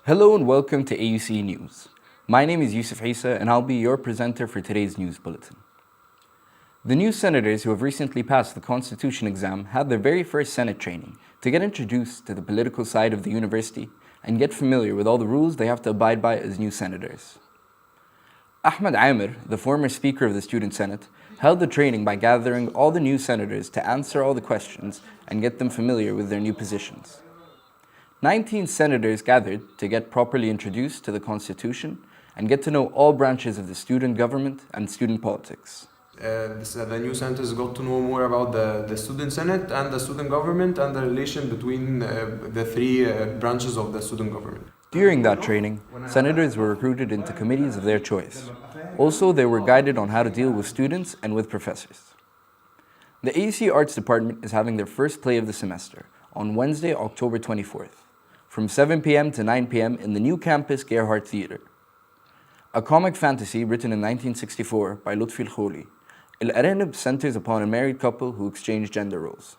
Hello and welcome to AUC News. My name is Yusuf Isa and I'll be your presenter for today's news bulletin. The new senators who have recently passed the Constitution exam had their very first Senate training to get introduced to the political side of the university and get familiar with all the rules they have to abide by as new senators. Ahmed Amir, the former Speaker of the Student Senate, held the training by gathering all the new senators to answer all the questions and get them familiar with their new positions. 19 senators gathered to get properly introduced to the Constitution and get to know all branches of the student government and student politics. The new senators got to know more about the student senate and the student government and the relation between the three branches of the student government. During that training, senators were recruited into committees of their choice. Also, they were guided on how to deal with students and with professors. The AUC Arts Department is having their first play of the semester on Wednesday, October 24th, from 7 p.m. to 9 p.m. in the new campus Gerhardt Theater. A comic fantasy written in 1964 by Lutfi al-Kholi, Al-Aranib centers upon a married couple who exchange gender roles.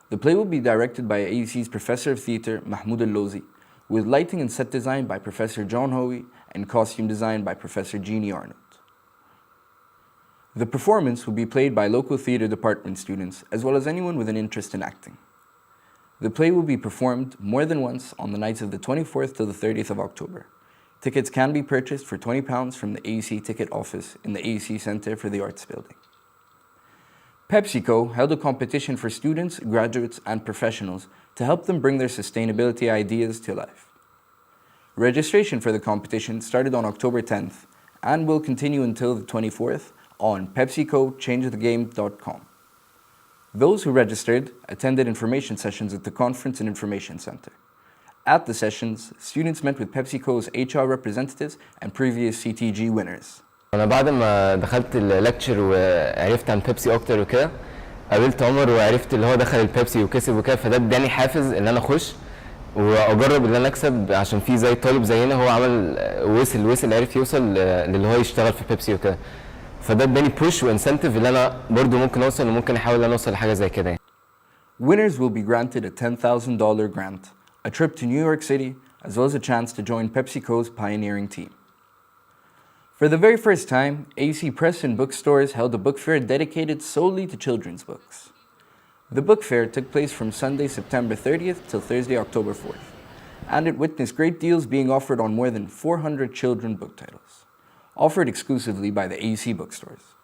The play will be directed by AUC's Professor of Theatre, Mahmoud al-Lozi, with lighting and set design by Professor John Hoey and costume design by Professor Jeannie Arnold. The performance will be played by local theatre department students as well as anyone with an interest in acting. The play will be performed more than once on the nights of the 24th to the 30th of October. Tickets can be purchased for £20 from the AUC ticket office in the AUC Centre for the Arts Building. PepsiCo held a competition for students, graduates, and professionals to help them bring their sustainability ideas to life. Registration for the competition started on October 10th and will continue until the 24th on PepsiCoChangeTheGame.com. Those who registered attended information sessions at the Conference and Information Center. At the sessions, students met with PepsiCo's HR representatives and previous CTG winners. أنا بعد ما دخلت اللكتشر وعرفت عن بيبسي أكتر وكده قابلت عمر وعرفت اللي هو دخل البيبسي وكسب وكده فده اداني حافز إن أنا أخش وأجرب إن أنا أكسب عشان في زي طالب زينا هو عمل وصل عرف يوصل للي هو يشتغل في بيبسي وكده فده اداني بوش وانسنتيف اللي أنا برضو ممكن أوصل وممكن أحاول إن أنا أوصل لحاجة زي كده. Winners will be granted a $10,000 grant, a trip to New York City, as well as a chance to join PepsiCo's pioneering team. For the very first time, AUC Press and bookstores held a book fair dedicated solely to children's books. The book fair took place from Sunday, September 30th till Thursday, October 4th, and it witnessed great deals being offered on more than 400 children book titles, offered exclusively by the AUC bookstores.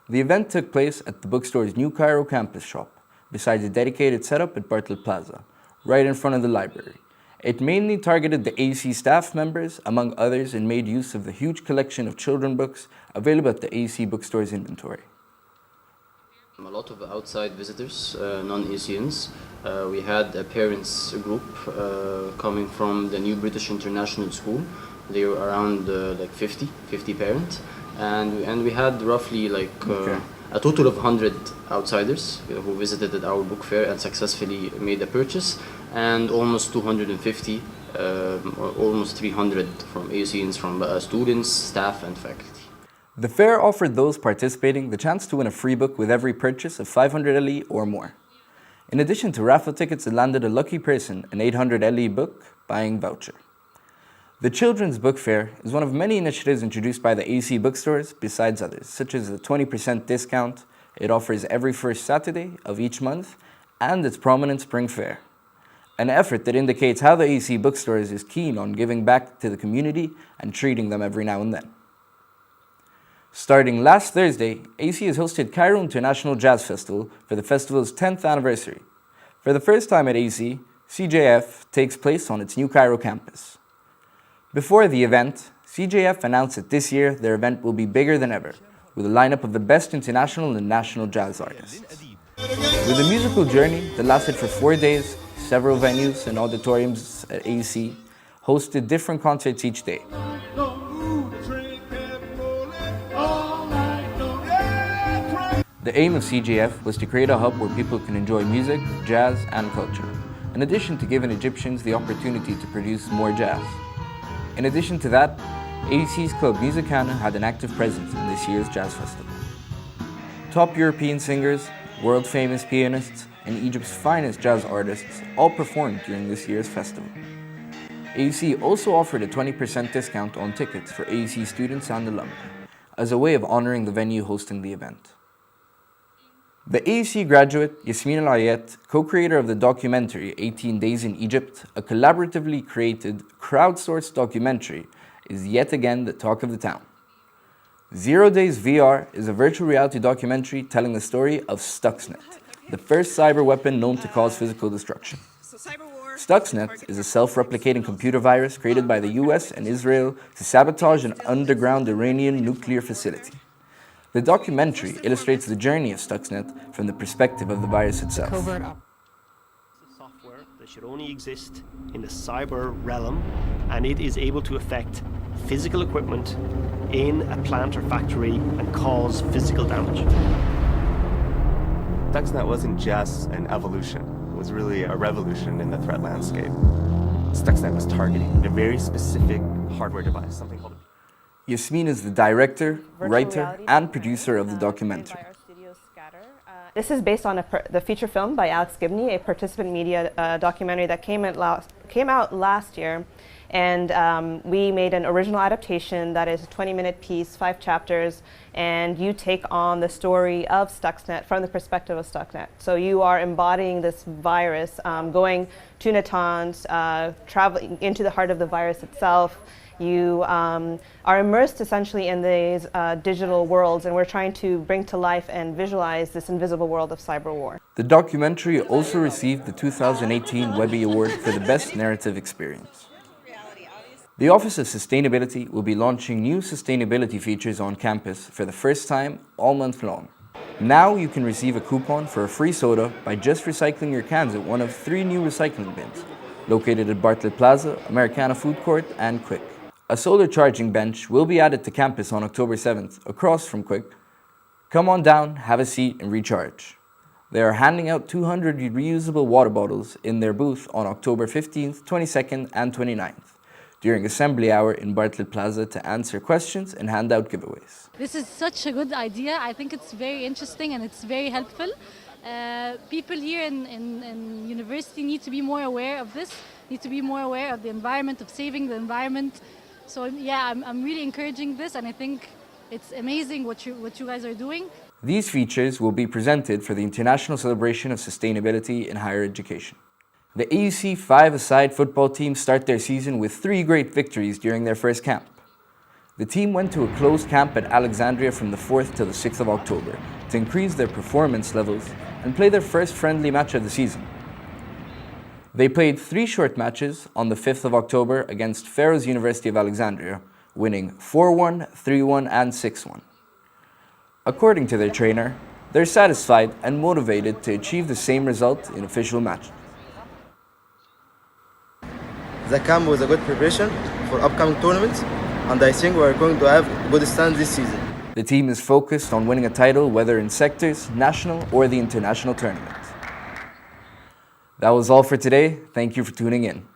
The event took place at the bookstore's New Cairo campus shop, besides a dedicated setup at Bartlett Plaza, right in front of the library. It mainly targeted the AUC staff members, among others, and made use of the huge collection of children books available at the AUC bookstore's inventory. A lot of outside visitors, non-AUCians. We had a parents group coming from the New British International School. They were around like 50 parents, and we had roughly like a total of 100 outsiders who visited our book fair and successfully made a purchase, and almost 250 or almost 300 from AUCians, from students, staff, and faculty. The fair offered those participating the chance to win a free book with every purchase of 500 LE or more. In addition to raffle tickets, it landed a lucky person an 800 LE book buying voucher. The Children's Book Fair is one of many initiatives introduced by the AUC bookstores, besides others, such as the 20% discount it offers every first Saturday of each month, and its prominent spring fair. An effort that indicates how the AUC bookstores is keen on giving back to the community and treating them every now and then. Starting last Thursday, AUC has hosted Cairo International Jazz Festival for the festival's 10th anniversary. For the first time at AUC, CJF takes place on its New Cairo campus. Before the event, CJF announced that this year their event will be bigger than ever, with a lineup of the best international and national jazz artists. With a musical journey that lasted for 4 days, several venues and auditoriums at AUC hosted different concerts each day. The aim of CJF was to create a hub where people can enjoy music, jazz, and culture, in addition to giving Egyptians the opportunity to produce more jazz. In addition to that, AUC's Club Musicana had an active presence in this year's jazz festival. Top European singers, world-famous pianists, and Egypt's finest jazz artists all performed during this year's festival. AUC also offered a 20% discount on tickets for AUC students and alumni, as a way of honoring the venue hosting the event. The AUC graduate Yasmin Al-Ayat, co-creator of the documentary 18 Days in Egypt, a collaboratively created, crowdsourced documentary, is yet again the talk of the town. 0 Days VR is a virtual reality documentary telling the story of Stuxnet, the first cyber weapon known to cause physical destruction. Stuxnet is a self-replicating computer virus created by the US and Israel to sabotage an underground Iranian nuclear facility. The documentary illustrates the journey of Stuxnet from the perspective of the virus itself. Software that should only exist in the cyber realm, and it is able to affect physical equipment in a plant or factory and cause physical damage. Stuxnet wasn't just an evolution, it was really a revolution in the threat landscape. Stuxnet was targeting a very specific hardware device, something called Yasmin is the director, writer, and producer of the documentary. This is based on the feature film by Alex Gibney, a participant media documentary that came out last year. And we made an original adaptation that is a 20-minute piece, 5 chapters, and you take on the story of Stuxnet from the perspective of Stuxnet. So you are embodying this virus, going to Natanz, traveling into the heart of the virus itself. You are immersed essentially in these digital worlds, and we're trying to bring to life and visualize this invisible world of cyber war. The documentary also received the 2018 Webby Award for the Best Narrative Experience. The Office of Sustainability will be launching new sustainability features on campus for the first time all month long. Now you can receive a coupon for a free soda by just recycling your cans at one of 3 new recycling bins, located at Bartlett Plaza, Americana Food Court, and Quick. A solar charging bench will be added to campus on October 7th, across from Quick. Come on down, have a seat, and recharge. They are handing out 200 reusable water bottles in their booth on October 15th, 22nd, and 29th, during assembly hour in Bartlett Plaza to answer questions and hand out giveaways. This is such a good idea. I think it's very interesting and it's very helpful. People here in university need to be more aware of this, need to be more aware of the environment, of saving the environment. So yeah, I'm really encouraging this, and I think it's amazing what you guys are doing. These features will be presented for the International Celebration of Sustainability in Higher Education. The AUC 5-a-side football team start their season with 3 great victories during their first camp. The team went to a closed camp at Alexandria from the 4th to the 6th of October to increase their performance levels and play their first friendly match of the season. They played 3 short matches on the 5th of October against Pharaohs University of Alexandria, winning 4-1, 3-1, and 6-1. According to their trainer, they're satisfied and motivated to achieve the same result in official matches. The camp was a good preparation for upcoming tournaments, and I think we are going to have good stands this season. The team is focused on winning a title, whether in sectors, national, or the international tournament. That was all for today. Thank you for tuning in.